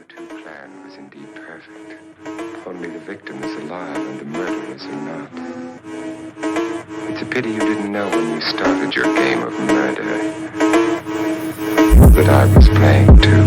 you two planned was indeed perfect. Only the victim is alive and the murderers are not. It's a pity you didn't know when you started your game of murder that I was playing too.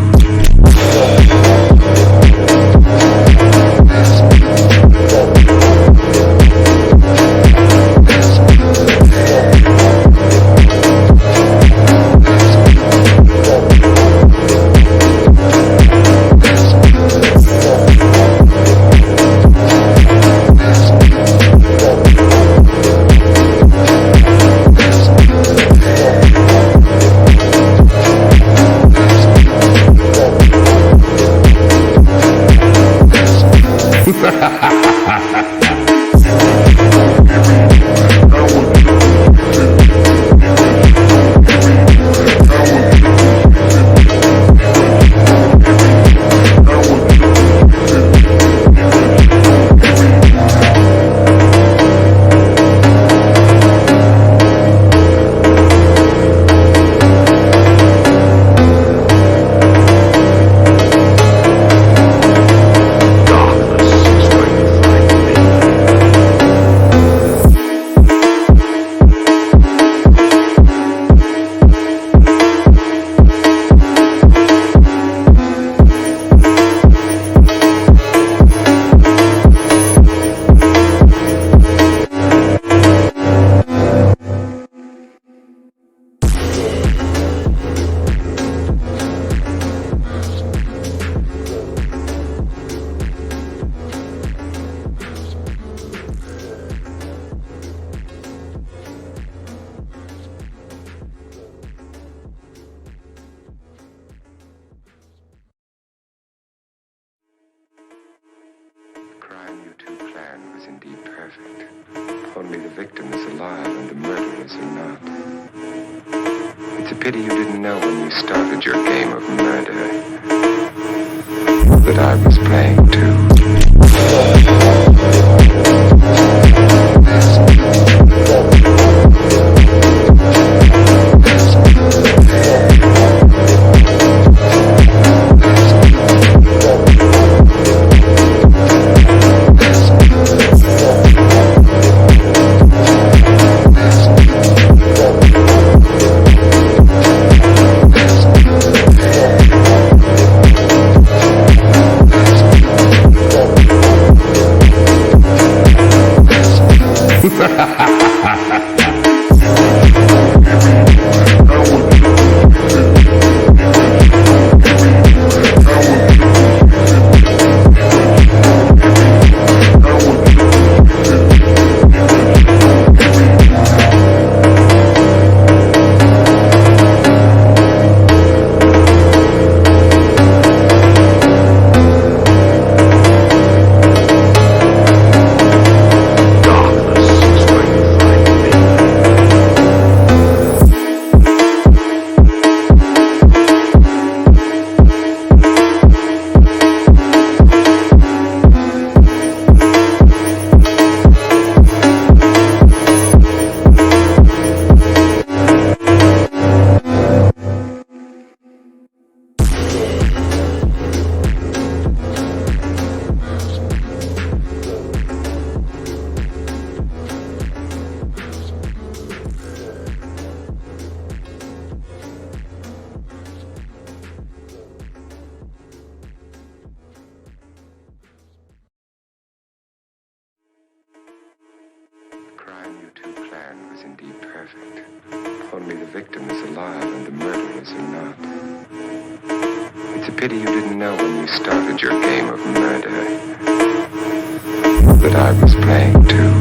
You two planned was indeed perfect. Only the victim is alive and the murderers are not. It's a pity you didn't know when you started your game of murder that I was playing too. You two planned was indeed perfect. Only the victim is alive and the murderers are not. It's a pity you didn't know when you started your game of murder that I was playing too.